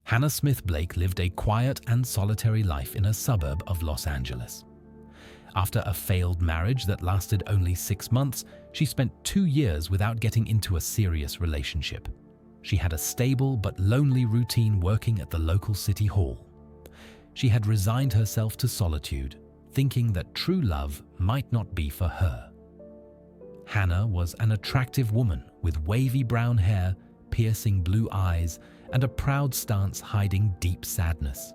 Hannah Smith Blake lived a quiet and solitary life in a suburb of Los Angeles. After a failed marriage that lasted only 6 months, she spent 2 years without getting into a serious relationship. She had a stable but lonely routine working at the local city hall. She had resigned herself to solitude, thinking that true love might not be for her. Hannah was an attractive woman with wavy brown hair, piercing blue eyes, and a proud stance hiding deep sadness.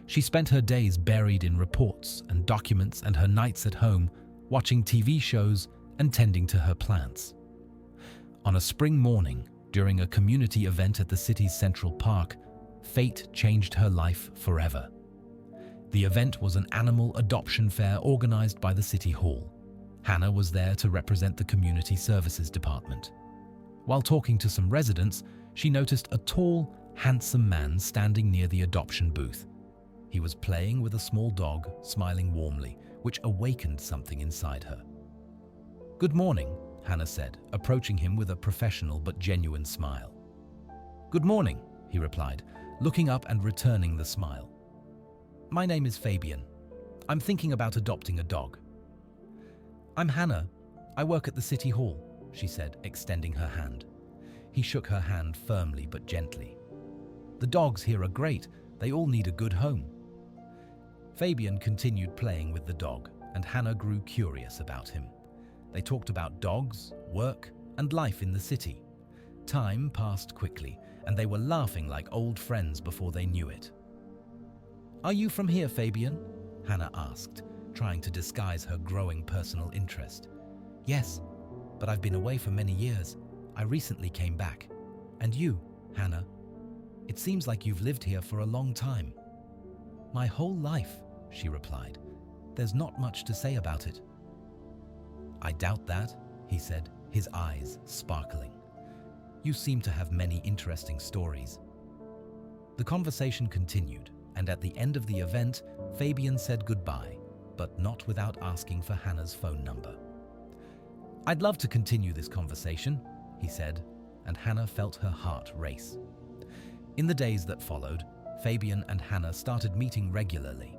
She spent her days buried in reports and documents and her nights at home, watching TV shows and tending to her plants. On a spring morning, during a community event at the city's Central Park, fate changed her life forever. The event was an animal adoption fair organized by the City Hall. Hannah was there to represent the Community Services Department. While talking to some residents, she noticed a tall, handsome man standing near the adoption booth. He was playing with a small dog, smiling warmly, which awakened something inside her. "Good morning," Hannah said, approaching him with a professional but genuine smile. "Good morning," he replied, looking up and returning the smile. "My name is Fabian. I'm thinking about adopting a dog." "I'm Hannah. I work at the City Hall," she said, extending her hand. He shook her hand firmly but gently. "The dogs here are great. They all need a good home." Fabian continued playing with the dog, and Hannah grew curious about him. They talked about dogs, work, and life in the city. Time passed quickly, and they were laughing like old friends before they knew it. "Are you from here, Fabian?" Hannah asked, trying to disguise her growing personal interest. "Yes, but I've been away for many years. I recently came back. And you, Hannah? It seems like you've lived here for a long time." "My whole life," she replied. "There's not much to say about it." "I doubt that," he said, his eyes sparkling. "You seem to have many interesting stories." The conversation continued, and at the end of the event, Fabian said goodbye, but not without asking for Hannah's phone number. "I'd love to continue this conversation," he said, and Hannah felt her heart race. In the days that followed, Fabian and Hannah started meeting regularly.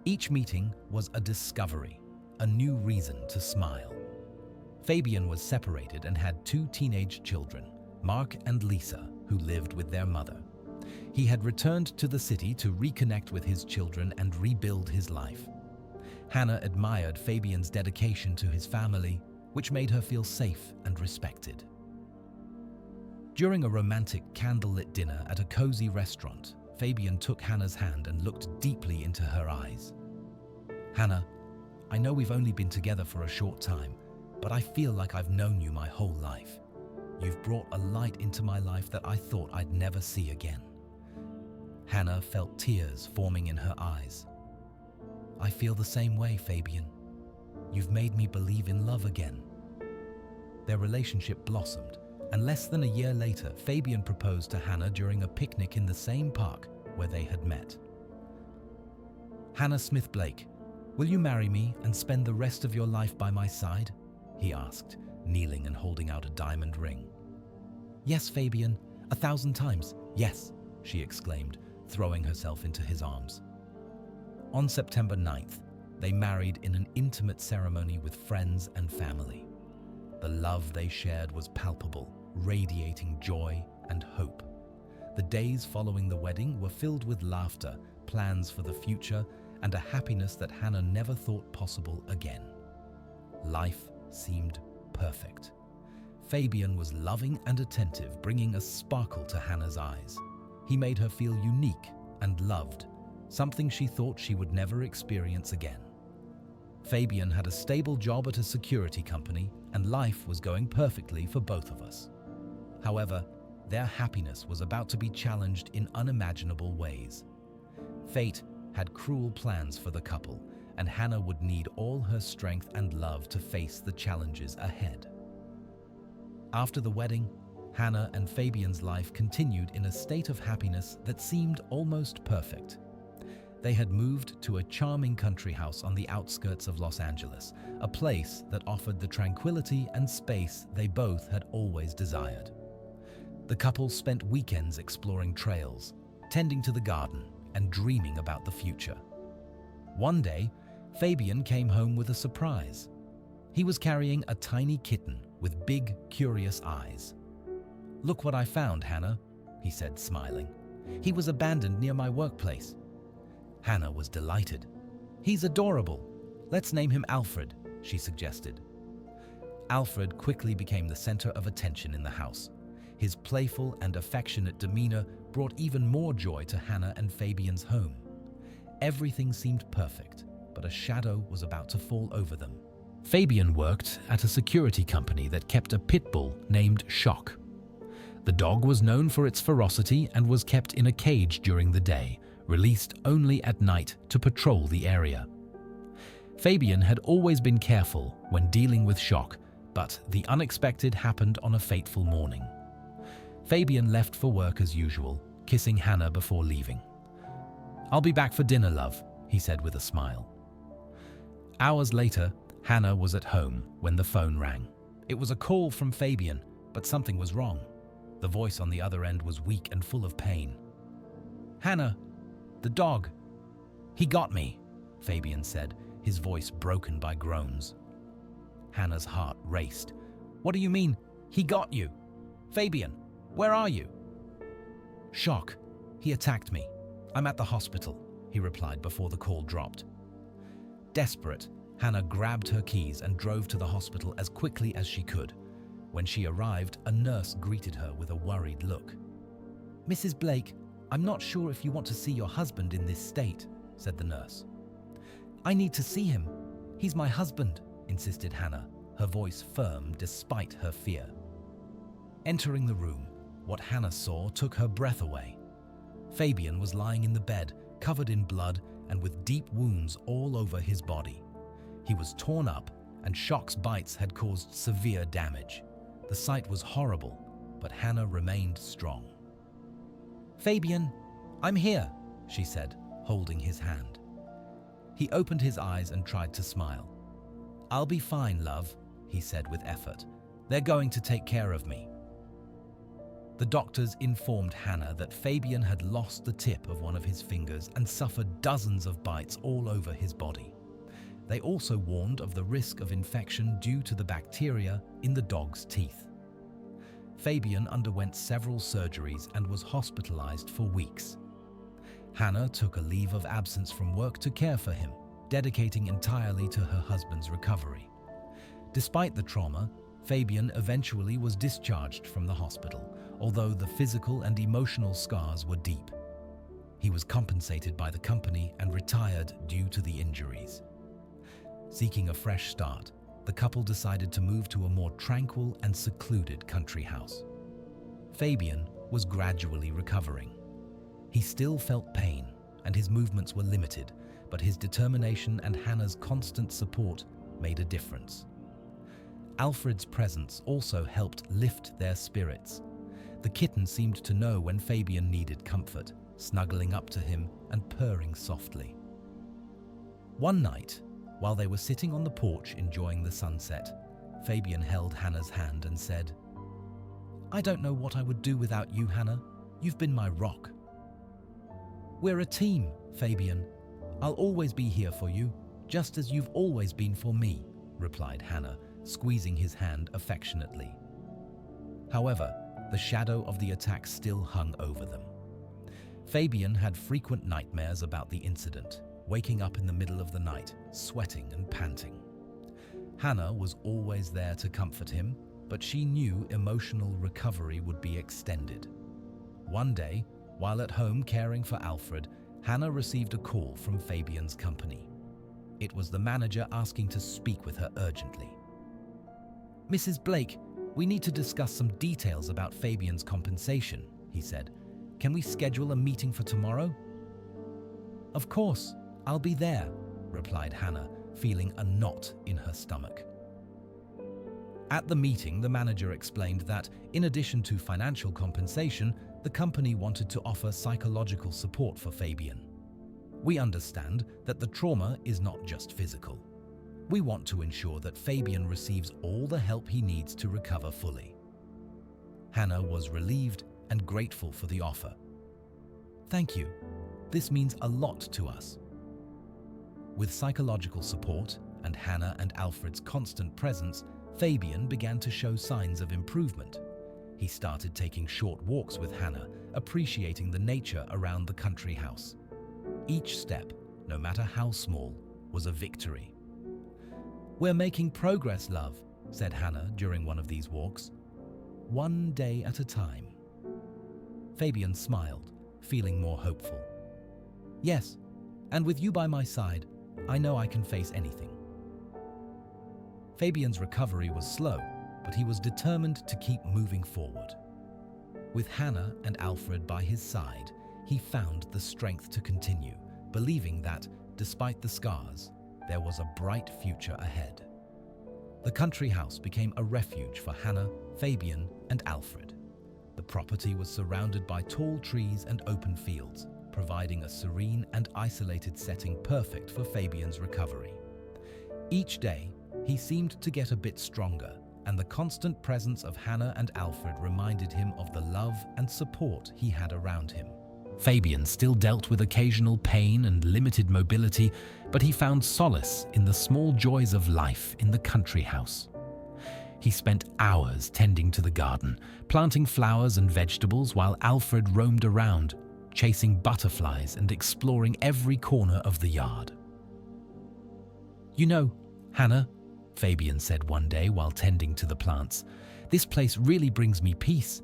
Each meeting was a discovery, a new reason to smile. Fabian was separated and had 2 teenage children, Mark and Lisa, who lived with their mother. He had returned to the city to reconnect with his children and rebuild his life. Hannah admired Fabian's dedication to his family, which made her feel safe and respected. During a romantic candlelit dinner at a cozy restaurant, Fabian took Hannah's hand and looked deeply into her eyes. "Hannah, I know we've only been together for a short time, but I feel like I've known you my whole life. You've brought a light into my life that I thought I'd never see again." Hannah felt tears forming in her eyes. "I feel the same way, Fabian. You've made me believe in love again." Their relationship blossomed, and less than a year later, Fabian proposed to Hannah during a picnic in the same park where they had met. "Hannah Smith Blake, will you marry me and spend the rest of your life by my side?" he asked, kneeling and holding out a diamond ring. "Yes, Fabian, 1,000 times, yes," she exclaimed, throwing herself into his arms. On September 9th, they married in an intimate ceremony with friends and family. The love they shared was palpable, radiating joy and hope. The days following the wedding were filled with laughter, plans for the future, and a happiness that Hannah never thought possible again. Life seemed perfect. Fabian was loving and attentive, bringing a sparkle to Hannah's eyes. He made her feel unique and loved, something she thought she would never experience again. Fabian had a stable job at a security company, and life was going perfectly for both of us. However, their happiness was about to be challenged in unimaginable ways. Fate had cruel plans for the couple, and Hannah would need all her strength and love to face the challenges ahead. After the wedding, Hannah and Fabian's life continued in a state of happiness that seemed almost perfect. They had moved to a charming country house on the outskirts of Los Angeles, a place that offered the tranquility and space they both had always desired. The couple spent weekends exploring trails, tending to the garden, and dreaming about the future. One day, Fabian came home with a surprise. He was carrying a tiny kitten with big, curious eyes. "Look what I found, Hannah," he said, smiling. "He was abandoned near my workplace." Hannah was delighted. "He's adorable. Let's name him Alfred," she suggested. Alfred quickly became the center of attention in the house. His playful and affectionate demeanor brought even more joy to Hannah and Fabian's home. Everything seemed perfect, but a shadow was about to fall over them. Fabian worked at a security company that kept a pit bull named Shock. The dog was known for its ferocity and was kept in a cage during the day, released only at night to patrol the area. Fabian had always been careful when dealing with Shock, but the unexpected happened on a fateful morning. Fabian left for work as usual, kissing Hannah before leaving. "I'll be back for dinner, love," he said with a smile. Hours later, Hannah was at home when the phone rang. It was a call from Fabian, but something was wrong. The voice on the other end was weak and full of pain. "Hannah, the dog. He got me," Fabian said, his voice broken by groans. Hannah's heart raced. "What do you mean, he got you? Fabian, where are you?" "Shock. He attacked me. I'm at the hospital," he replied before the call dropped. Desperate, Hannah grabbed her keys and drove to the hospital as quickly as she could. When she arrived, a nurse greeted her with a worried look. "Mrs. Blake, I'm not sure if you want to see your husband in this state," said the nurse. "I need to see him. He's my husband," insisted Hannah, her voice firm despite her fear. Entering the room, what Hannah saw took her breath away. Fabian was lying in the bed, covered in blood and with deep wounds all over his body. He was torn up, and Shock's bites had caused severe damage. The sight was horrible, but Hannah remained strong. "Fabian, I'm here," she said, holding his hand. He opened his eyes and tried to smile. "I'll be fine, love," he said with effort. "They're going to take care of me." The doctors informed Hannah that Fabian had lost the tip of one of his fingers and suffered dozens of bites all over his body. They also warned of the risk of infection due to the bacteria in the dog's teeth. Fabian underwent several surgeries and was hospitalized for weeks. Hannah took a leave of absence from work to care for him, dedicating entirely to her husband's recovery. Despite the trauma, Fabian eventually was discharged from the hospital, although the physical and emotional scars were deep. He was compensated by the company and retired due to the injuries. Seeking a fresh start, the couple decided to move to a more tranquil and secluded country house. Fabian was gradually recovering. He still felt pain, and his movements were limited, but his determination and Hannah's constant support made a difference. Alfred's presence also helped lift their spirits. The kitten seemed to know when Fabian needed comfort, snuggling up to him and purring softly. One night, while they were sitting on the porch enjoying the sunset, Fabian held Hannah's hand and said, "I don't know what I would do without you, Hannah. You've been my rock." "We're a team, Fabian. I'll always be here for you, just as you've always been for me," replied Hannah, squeezing his hand affectionately. However, the shadow of the attack still hung over them. Fabian had frequent nightmares about the incident, waking up in the middle of the night, sweating and panting. Hannah was always there to comfort him, but she knew emotional recovery would be extended. One day, while at home caring for Alfred, Hannah received a call from Fabian's company. It was the manager asking to speak with her urgently. "Mrs. Blake, we need to discuss some details about Fabian's compensation," he said. "Can we schedule a meeting for tomorrow?" "Of course, I'll be there," replied Hannah, feeling a knot in her stomach. At the meeting, the manager explained that, in addition to financial compensation, the company wanted to offer psychological support for Fabian. "We understand that the trauma is not just physical. We want to ensure that Fabian receives all the help he needs to recover fully." Hannah was relieved and grateful for the offer. "Thank you. This means a lot to us." With psychological support and Hannah and Alfred's constant presence, Fabian began to show signs of improvement. He started taking short walks with Hannah, appreciating the nature around the country house. Each step, no matter how small, was a victory. "We're making progress, love," said Hannah during one of these walks. "One day at a time." Fabian smiled, feeling more hopeful. "Yes, and with you by my side, I know I can face anything." Fabian's recovery was slow, but he was determined to keep moving forward. With Hannah and Alfred by his side, he found the strength to continue, believing that, despite the scars, there was a bright future ahead. The country house became a refuge for Hannah, Fabian, and Alfred. The property was surrounded by tall trees and open fields, providing a serene and isolated setting perfect for Fabian's recovery. Each day, he seemed to get a bit stronger, and the constant presence of Hannah and Alfred reminded him of the love and support he had around him. Fabian still dealt with occasional pain and limited mobility, but he found solace in the small joys of life in the country house. He spent hours tending to the garden, planting flowers and vegetables while Alfred roamed around, chasing butterflies and exploring every corner of the yard. "You know, Hannah," Fabian said one day while tending to the plants, "this place really brings me peace.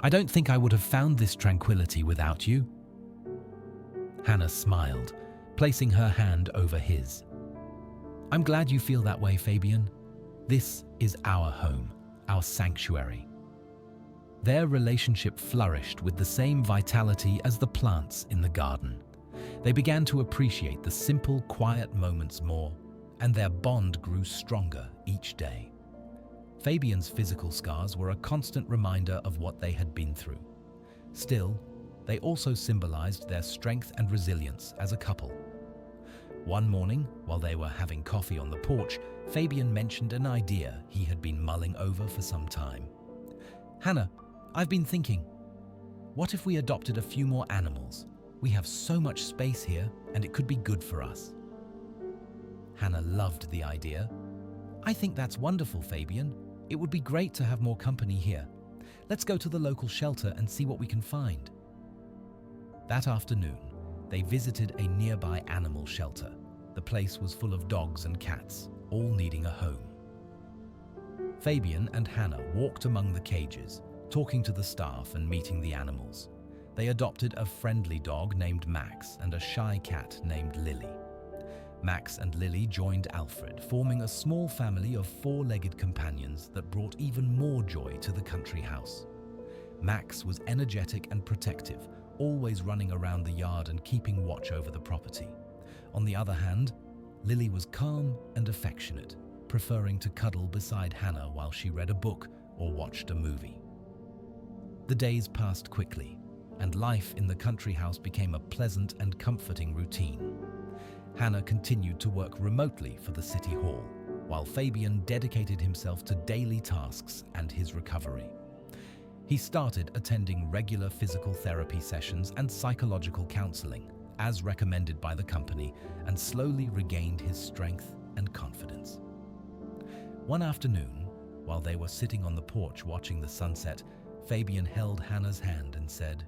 I don't think I would have found this tranquility without you." Hannah smiled, placing her hand over his. "I'm glad you feel that way, Fabian. This is our home, our sanctuary." Their relationship flourished with the same vitality as the plants in the garden. They began to appreciate the simple, quiet moments more, and their bond grew stronger each day. Fabian's physical scars were a constant reminder of what they had been through. Still, they also symbolized their strength and resilience as a couple. One morning, while they were having coffee on the porch, Fabian mentioned an idea he had been mulling over for some time. "Hannah, I've been thinking, what if we adopted a few more animals? We have so much space here, and it could be good for us." Hannah loved the idea. "I think that's wonderful, Fabian. It would be great to have more company here. Let's go to the local shelter and see what we can find." That afternoon, they visited a nearby animal shelter. The place was full of dogs and cats, all needing a home. Fabian and Hannah walked among the cages, talking to the staff and meeting the animals. They adopted a friendly dog named Max and a shy cat named Lily. Max and Lily joined Alfred, forming a small family of four-legged companions that brought even more joy to the country house. Max was energetic and protective, always running around the yard and keeping watch over the property. On the other hand, Lily was calm and affectionate, preferring to cuddle beside Hannah while she read a book or watched a movie. The days passed quickly, and life in the country house became a pleasant and comforting routine. Hannah continued to work remotely for the city hall, while Fabian dedicated himself to daily tasks and his recovery. He started attending regular physical therapy sessions and psychological counseling, as recommended by the company, and slowly regained his strength and confidence. One afternoon, while they were sitting on the porch watching the sunset, Fabian held Hannah's hand and said,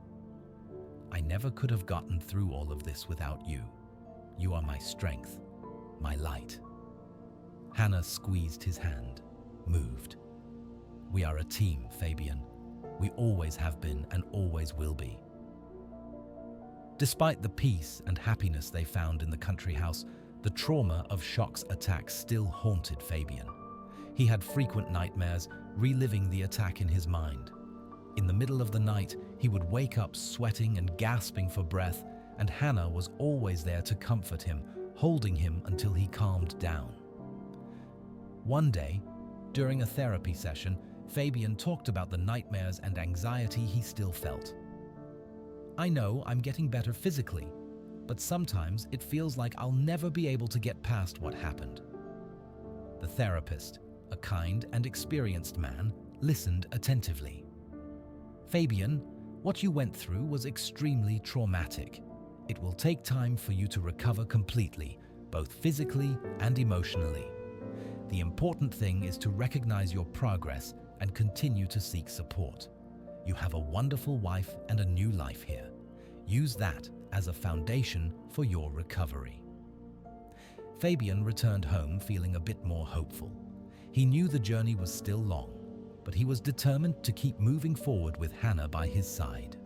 "I never could have gotten through all of this without you. You are my strength, my light." Hannah squeezed his hand, moved. "We are a team, Fabian. We always have been and always will be." Despite the peace and happiness they found in the country house, the trauma of Shock's attack still haunted Fabian. He had frequent nightmares, reliving the attack in his mind. In the middle of the night, he would wake up sweating and gasping for breath, and Hannah was always there to comfort him, holding him until he calmed down. One day, during a therapy session, Fabian talked about the nightmares and anxiety he still felt. "I know I'm getting better physically, but sometimes it feels like I'll never be able to get past what happened." The therapist, a kind and experienced man, listened attentively. "Fabian, what you went through was extremely traumatic. It will take time for you to recover completely, both physically and emotionally. The important thing is to recognize your progress and continue to seek support. You have a wonderful wife and a new life here. Use that as a foundation for your recovery." Fabian returned home feeling a bit more hopeful. He knew the journey was still long, but he was determined to keep moving forward with Hannah by his side.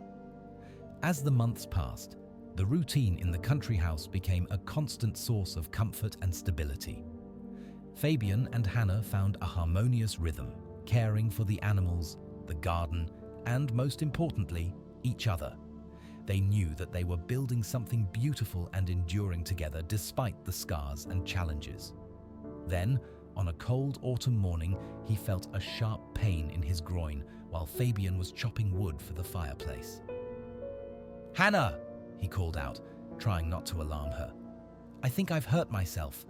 As the months passed, the routine in the country house became a constant source of comfort and stability. Fabian and Hannah found a harmonious rhythm, caring for the animals, the garden, and most importantly, each other. They knew that they were building something beautiful and enduring together despite the scars and challenges. Then, on a cold autumn morning, he felt a sharp pain in his groin while Fabian was chopping wood for the fireplace. "Hannah!" he called out, trying not to alarm her. "I think I've hurt myself."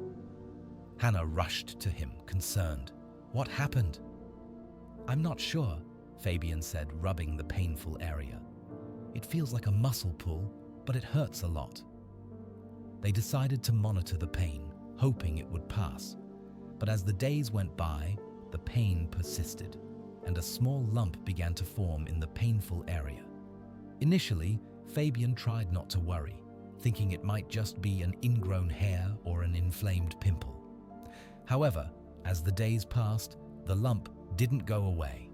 Hannah rushed to him, concerned. "What happened?" "I'm not sure," Fabian said, rubbing the painful area. "It feels like a muscle pull, but it hurts a lot." They decided to monitor the pain, hoping it would pass. But as the days went by, the pain persisted, and a small lump began to form in the painful area. Initially, Fabian tried not to worry, thinking it might just be an ingrown hair or an inflamed pimple. However, as the days passed, the lump didn't go away.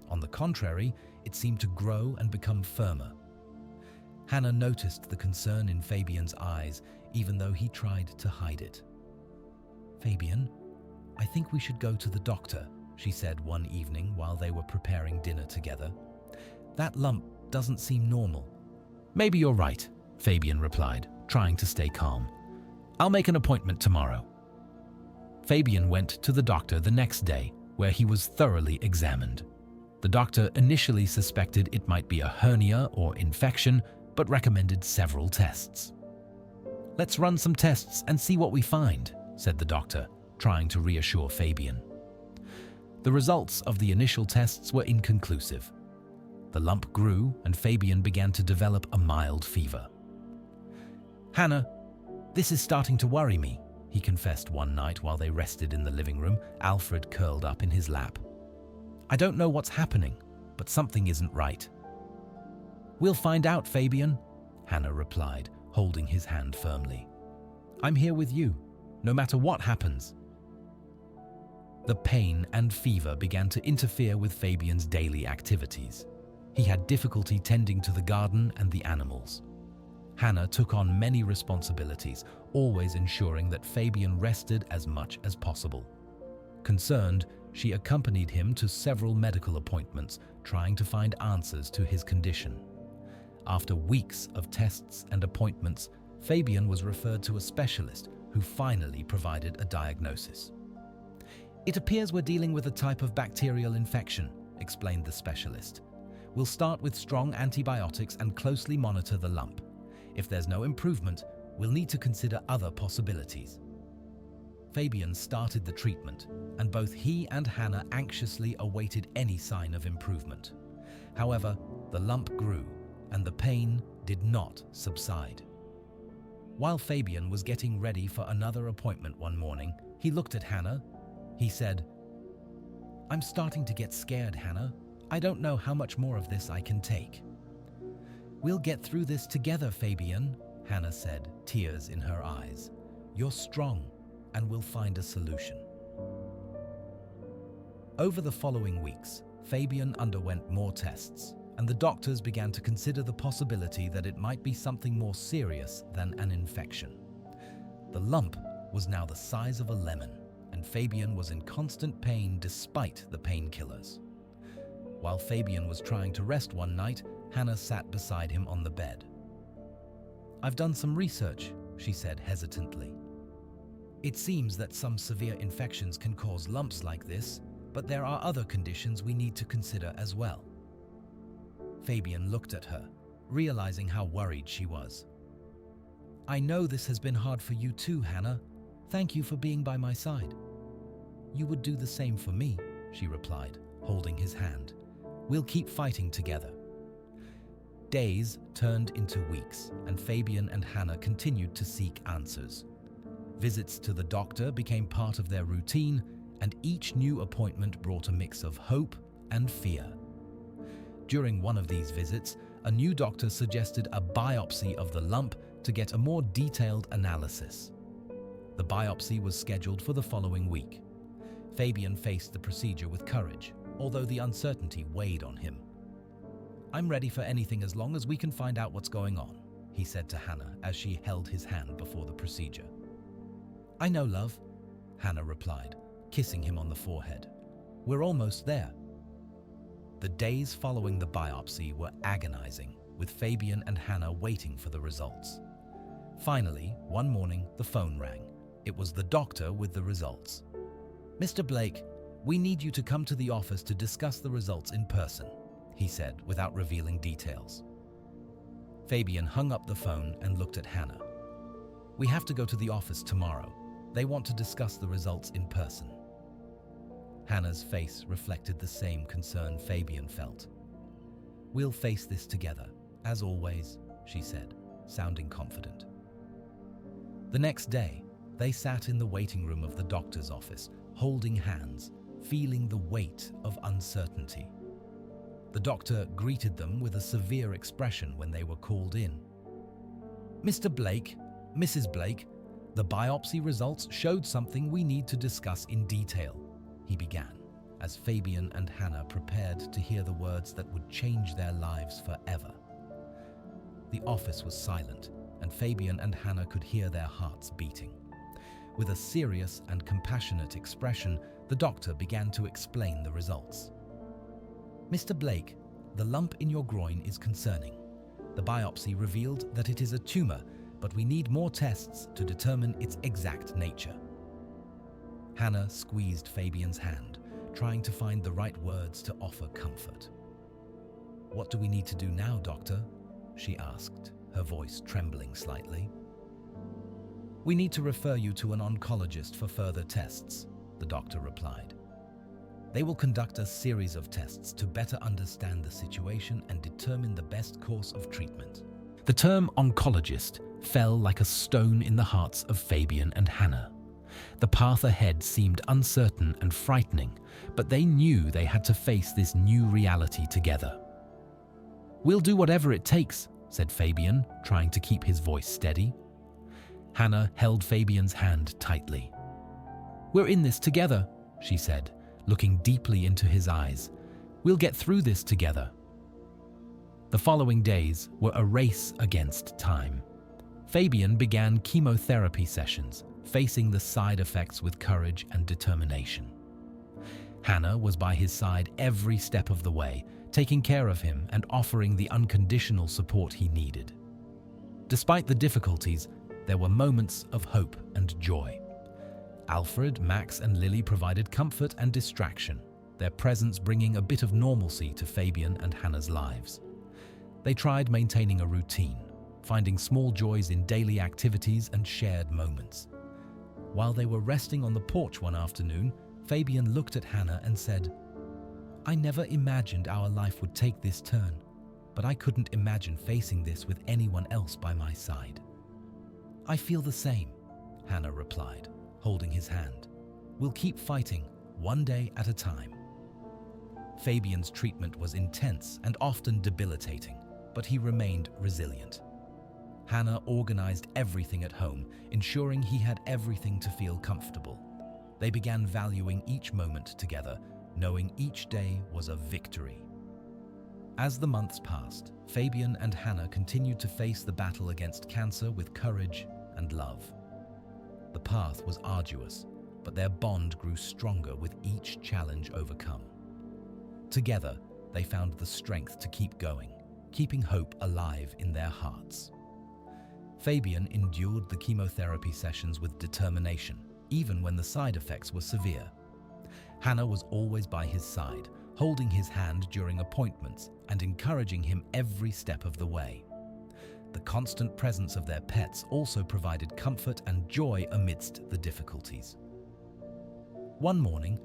On the contrary, it seemed to grow and become firmer. Hannah noticed the concern in Fabian's eyes, even though he tried to hide it. "Fabian, I think we should go to the doctor," she said one evening while they were preparing dinner together. "That lump doesn't seem normal." "Maybe you're right," Fabian replied, trying to stay calm. "I'll make an appointment tomorrow." Fabian went to the doctor the next day, where he was thoroughly examined. The doctor initially suspected it might be a hernia or infection, but recommended several tests. "Let's run some tests and see what we find," said the doctor, trying to reassure Fabian. The results of the initial tests were inconclusive. The lump grew and Fabian began to develop a mild fever. "Hannah, this is starting to worry me," he confessed one night while they rested in the living room, Alfred curled up in his lap. "I don't know what's happening, but something isn't right." "We'll find out, Fabian," Hannah replied, holding his hand firmly. "I'm here with you, no matter what happens." The pain and fever began to interfere with Fabian's daily activities. He had difficulty tending to the garden and the animals. Hannah took on many responsibilities, always ensuring that Fabian rested as much as possible. Concerned, she accompanied him to several medical appointments, trying to find answers to his condition. After weeks of tests and appointments, Fabian was referred to a specialist who finally provided a diagnosis. "It appears we're dealing with a type of bacterial infection," explained the specialist. "We'll start with strong antibiotics and closely monitor the lump. If there's no improvement, we'll need to consider other possibilities." Fabian started the treatment, and both he and Hannah anxiously awaited any sign of improvement. However, the lump grew, and the pain did not subside. While Fabian was getting ready for another appointment one morning, he looked at Hannah. He said, "I'm starting to get scared, Hannah. I don't know how much more of this I can take." "We'll get through this together, Fabian," Hannah said, tears in her eyes. "You're strong, and we'll find a solution." Over the following weeks, Fabian underwent more tests, and the doctors began to consider the possibility that it might be something more serious than an infection. The lump was now the size of a lemon, and Fabian was in constant pain despite the painkillers. While Fabian was trying to rest one night, Hannah sat beside him on the bed. "I've done some research," she said hesitantly. "It seems that some severe infections can cause lumps like this, but there are other conditions we need to consider as well." Fabian looked at her, realizing how worried she was. "I know this has been hard for you too, Hannah. Thank you for being by my side." "You would do the same for me," she replied, holding his hand. "We'll keep fighting together. Days turned into weeks, and Fabian and Hannah continued to seek answers. Visits to the doctor became part of their routine, and each new appointment brought a mix of hope and fear. During one of these visits, a new doctor suggested a biopsy of the lump to get a more detailed analysis. The biopsy was scheduled for the following week. Fabian faced the procedure with courage, although the uncertainty weighed on him. "I'm ready for anything as long as we can find out what's going on," he said to Hannah as she held his hand before the procedure. "I know, love," Hannah replied, kissing him on the forehead. "We're almost there." The days following the biopsy were agonizing, with Fabian and Hannah waiting for the results. Finally, one morning, the phone rang. It was the doctor with the results. "Mr. Blake, we need you to come to the office to discuss the results in person," he said, without revealing details. Fabian hung up the phone and looked at Hannah. "We have to go to the office tomorrow. They want to discuss the results in person." Hannah's face reflected the same concern Fabian felt. "We'll face this together, as always," she said, sounding confident. The next day, they sat in the waiting room of the doctor's office, holding hands, feeling the weight of uncertainty. The doctor greeted them with a severe expression when they were called in. "Mr. Blake, Mrs. Blake, the biopsy results showed something we need to discuss in detail," he began, as Fabian and Hannah prepared to hear the words that would change their lives forever. The office was silent, and Fabian and Hannah could hear their hearts beating. With a serious and compassionate expression, the doctor began to explain the results. "Mr. Blake, the lump in your groin is concerning. The biopsy revealed that it is a tumor, but we need more tests to determine its exact nature." Hannah squeezed Fabian's hand, trying to find the right words to offer comfort. "What do we need to do now, doctor?" she asked, her voice trembling slightly. "We need to refer you to an oncologist for further tests," the doctor replied. "They will conduct a series of tests to better understand the situation and determine the best course of treatment." The term oncologist fell like a stone in the hearts of Fabian and Hannah. The path ahead seemed uncertain and frightening, but they knew they had to face this new reality together. "We'll do whatever it takes," said Fabian, trying to keep his voice steady. Hannah held Fabian's hand tightly. "We're in this together," she said, looking deeply into his eyes. "We'll get through this together." The following days were a race against time. Fabian began chemotherapy sessions, facing the side effects with courage and determination. Hannah was by his side every step of the way, taking care of him and offering the unconditional support he needed. Despite the difficulties, there were moments of hope and joy. Alfred, Max, and Lily provided comfort and distraction, their presence bringing a bit of normalcy to Fabian and Hannah's lives. They tried maintaining a routine, finding small joys in daily activities and shared moments. While they were resting on the porch one afternoon, Fabian looked at Hannah and said, "I never imagined our life would take this turn, but I couldn't imagine facing this with anyone else by my side." "I feel the same," Hannah replied, holding his hand. "We'll keep fighting, one day at a time." Fabian's treatment was intense and often debilitating, but he remained resilient. Hannah organized everything at home, ensuring he had everything to feel comfortable. They began valuing each moment together, knowing each day was a victory. As the months passed, Fabian and Hannah continued to face the battle against cancer with courage and love. The path was arduous, but their bond grew stronger with each challenge overcome. Together, they found the strength to keep going, keeping hope alive in their hearts. Fabian endured the chemotherapy sessions with determination, even when the side effects were severe. Hannah was always by his side, holding his hand during appointments and encouraging him every step of the way. The constant presence of their pets also provided comfort and joy amidst the difficulties. One morning,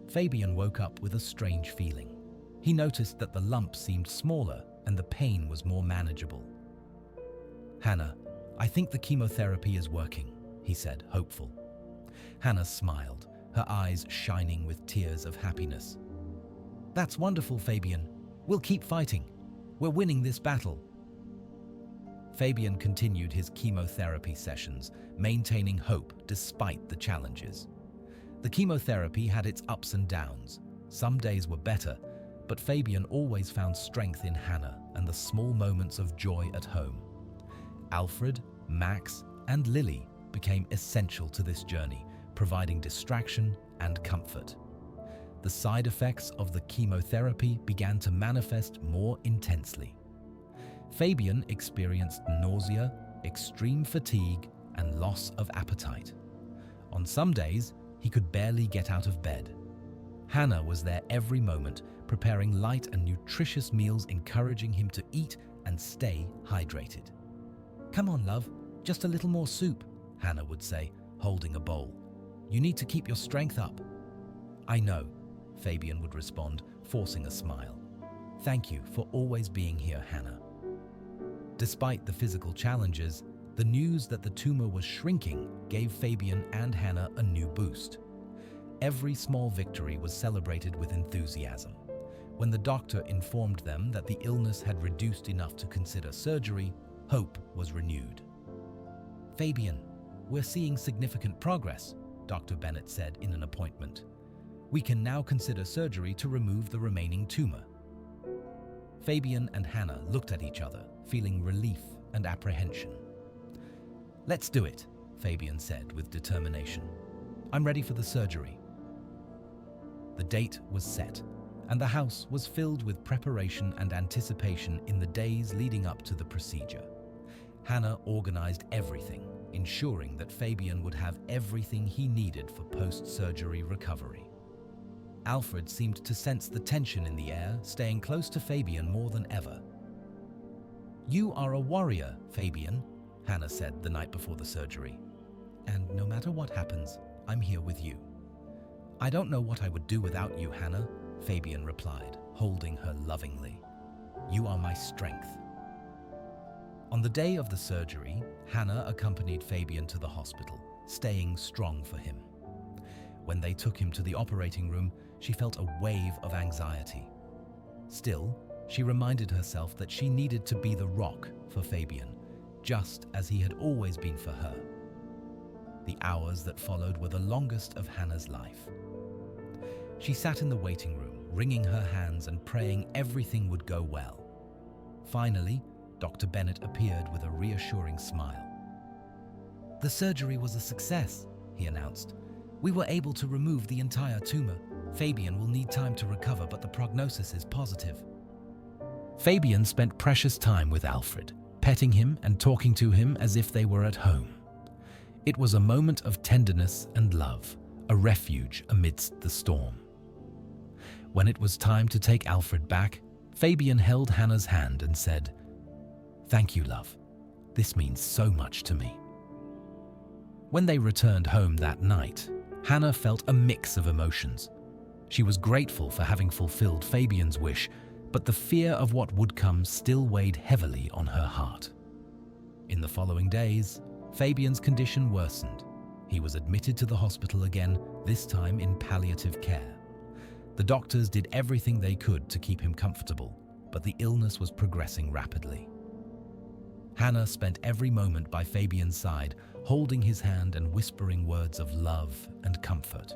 Fabian woke up with a strange feeling. He noticed that the lump seemed smaller and the pain was more manageable. "Hannah, I think the chemotherapy is working," he said, hopeful. Hannah smiled, her eyes shining with tears of happiness. "That's wonderful, Fabian. We'll keep fighting. We're winning this battle." Fabian continued his chemotherapy sessions, maintaining hope despite the challenges. The chemotherapy had its ups and downs. Some days were better, but Fabian always found strength in Hannah and the small moments of joy at home. Alfred, Max, and Lily became essential to this journey, providing distraction and comfort. The side effects of the chemotherapy began to manifest more intensely. Fabian experienced nausea, extreme fatigue, and loss of appetite. On some days, he could barely get out of bed. Hannah was there every moment, preparing light and nutritious meals, encouraging him to eat and stay hydrated. "Come on, love, just a little more soup," Hannah would say, holding a bowl. "You need to keep your strength up." "I know," Fabian would respond, forcing a smile. "Thank you for always being here, Hannah." Despite the physical challenges, the news that the tumor was shrinking gave Fabian and Hannah a new boost. Every small victory was celebrated with enthusiasm. When the doctor informed them that the illness had reduced enough to consider surgery, hope was renewed. "Fabian, we're seeing significant progress," Dr. Bennett said in an appointment. "We can now consider surgery to remove the remaining tumor." Fabian and Hannah looked at each other, feeling relief and apprehension. "Let's do it," Fabian said with determination. "I'm ready for the surgery." The date was set, and the house was filled with preparation and anticipation in the days leading up to the procedure. Hannah organized everything, ensuring that Fabian would have everything he needed for post-surgery recovery. Alfred seemed to sense the tension in the air, staying close to Fabian more than ever. "You are a warrior, Fabian," Hannah said the night before the surgery. "And no matter what happens, I'm here with you." "I don't know what I would do without you, Hannah," Fabian replied, holding her lovingly. "You are my strength." On the day of the surgery, Hannah accompanied Fabian to the hospital, staying strong for him. When they took him to the operating room, she felt a wave of anxiety. Still, she reminded herself that she needed to be the rock for Fabian, just as he had always been for her. The hours that followed were the longest of Hannah's life. She sat in the waiting room, wringing her hands and praying everything would go well. Finally, Dr. Bennett appeared with a reassuring smile. "The surgery was a success," he announced. "We were able to remove the entire tumor. Fabian will need time to recover, but the prognosis is positive." Fabian spent precious time with Alfred, petting him and talking to him as if they were at home. It was a moment of tenderness and love, a refuge amidst the storm. When it was time to take Alfred back, Fabian held Hannah's hand and said, "Thank you, love. This means so much to me." When they returned home that night, Hannah felt a mix of emotions. She was grateful for having fulfilled Fabian's wish, but the fear of what would come still weighed heavily on her heart. In the following days, Fabian's condition worsened. He was admitted to the hospital again, this time in palliative care. The doctors did everything they could to keep him comfortable, but the illness was progressing rapidly. Hannah spent every moment by Fabian's side, holding his hand and whispering words of love and comfort.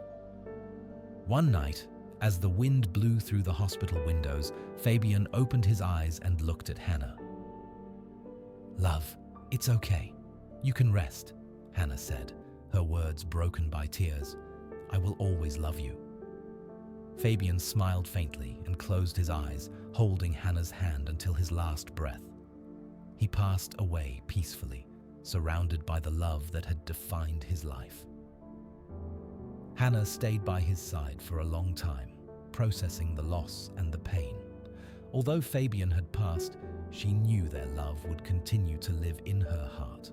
One night, as the wind blew through the hospital windows, Fabian opened his eyes and looked at Hannah. "Love, it's okay. You can rest," Hannah said, her words broken by tears. "I will always love you." Fabian smiled faintly and closed his eyes, holding Hannah's hand until his last breath. He passed away peacefully, surrounded by the love that had defined his life. Hannah stayed by his side for a long time, processing the loss and the pain. Although Fabian had passed, she knew their love would continue to live in her heart.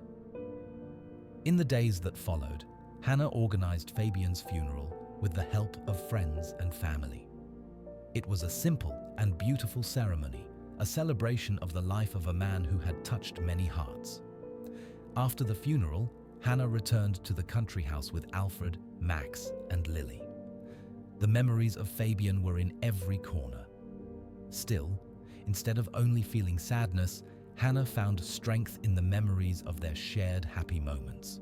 In the days that followed, Hannah organized Fabian's funeral with the help of friends and family. It was a simple and beautiful ceremony, a celebration of the life of a man who had touched many hearts. After the funeral, Hannah returned to the country house with Alfred, Max, and Lily. The memories of Fabian were in every corner. Still, instead of only feeling sadness, Hannah found strength in the memories of their shared happy moments.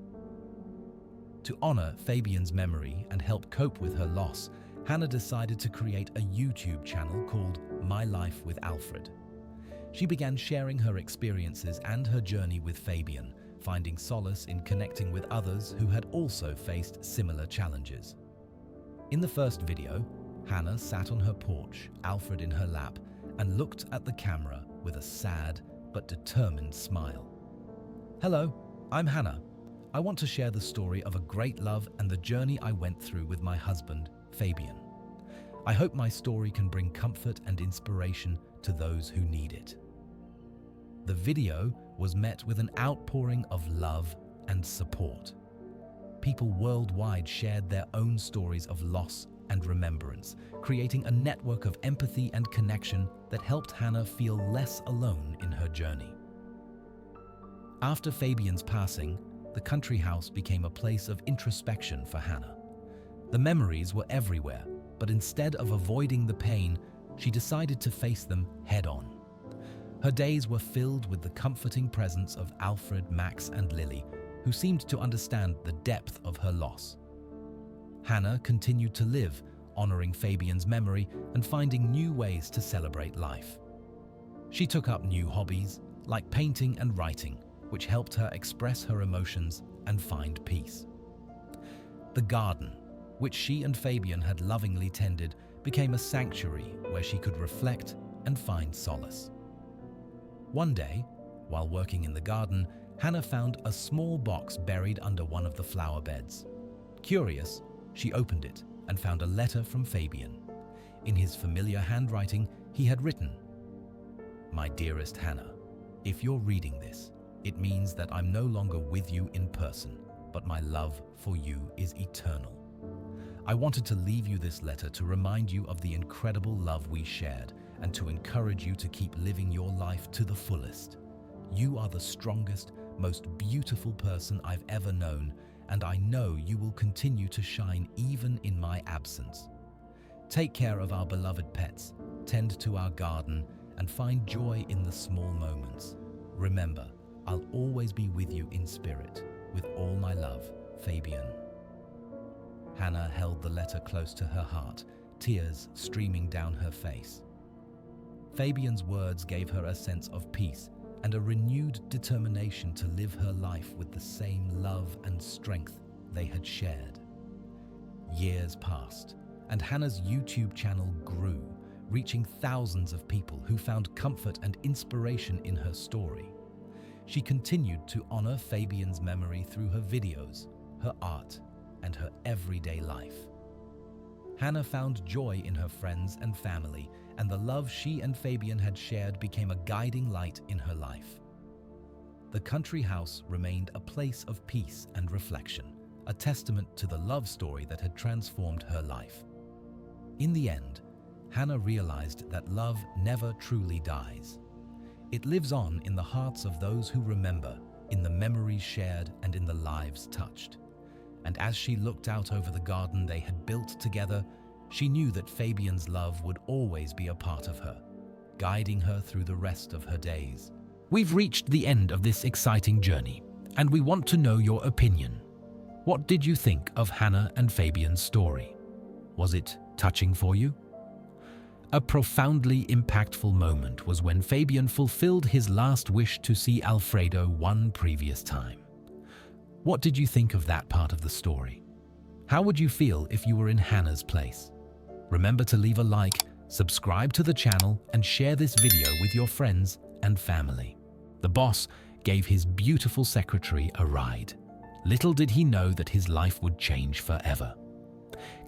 To honor Fabian's memory and help cope with her loss, Hannah decided to create a YouTube channel called My Life with Alfred. She began sharing her experiences and her journey with Fabian, finding solace in connecting with others who had also faced similar challenges. In the first video, Hannah sat on her porch, Alfred in her lap, and looked at the camera with a sad but determined smile. "Hello, I'm Hannah. I want to share the story of a great love and the journey I went through with my husband, Fabian. I hope my story can bring comfort and inspiration to those who need it." The video was met with an outpouring of love and support. People worldwide shared their own stories of loss and remembrance, creating a network of empathy and connection that helped Hannah feel less alone in her journey. After Fabian's passing, the country house became a place of introspection for Hannah. The memories were everywhere, but instead of avoiding the pain, she decided to face them head-on. Her days were filled with the comforting presence of Alfred, Max, and Lily, who seemed to understand the depth of her loss. Hannah continued to live, honoring Fabian's memory and finding new ways to celebrate life. She took up new hobbies, like painting and writing, which helped her express her emotions and find peace. The garden, which she and Fabian had lovingly tended, became a sanctuary where she could reflect and find solace. One day, while working in the garden, Hannah found a small box buried under one of the flower beds. Curious, she opened it and found a letter from Fabian. In his familiar handwriting, he had written, "My dearest Hannah, if you're reading this, it means that I'm no longer with you in person, but my love for you is eternal. I wanted to leave you this letter to remind you of the incredible love we shared and to encourage you to keep living your life to the fullest. You are the strongest, most beautiful person I've ever known, and I know you will continue to shine even in my absence. Take care of our beloved pets, tend to our garden, and find joy in the small moments. Remember, I'll always be with you in spirit. With all my love, Fabian." Hannah held the letter close to her heart, tears streaming down her face. Fabian's words gave her a sense of peace and a renewed determination to live her life with the same love and strength they had shared. Years passed, and Hannah's YouTube channel grew, reaching thousands of people who found comfort and inspiration in her story. She continued to honor Fabian's memory through her videos, her art, and her everyday life. Hannah found joy in her friends and family, and the love she and Fabian had shared became a guiding light in her life. The country house remained a place of peace and reflection, a testament to the love story that had transformed her life. In the end, Hannah realized that love never truly dies. It lives on in the hearts of those who remember, in the memories shared, and in the lives touched. And as she looked out over the garden they had built together, she knew that Fabian's love would always be a part of her, guiding her through the rest of her days. We've reached the end of this exciting journey, and we want to know your opinion. What did you think of Hannah and Fabian's story? Was it touching for you? A profoundly impactful moment was when Fabian fulfilled his last wish to see Alfredo one previous time. What did you think of that part of the story? How would you feel if you were in Hannah's place? Remember to leave a like, subscribe to the channel, and share this video with your friends and family. The boss gave his beautiful secretary a ride. Little did he know that his life would change forever.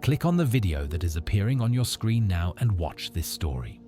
Click on the video that is appearing on your screen now and watch this story.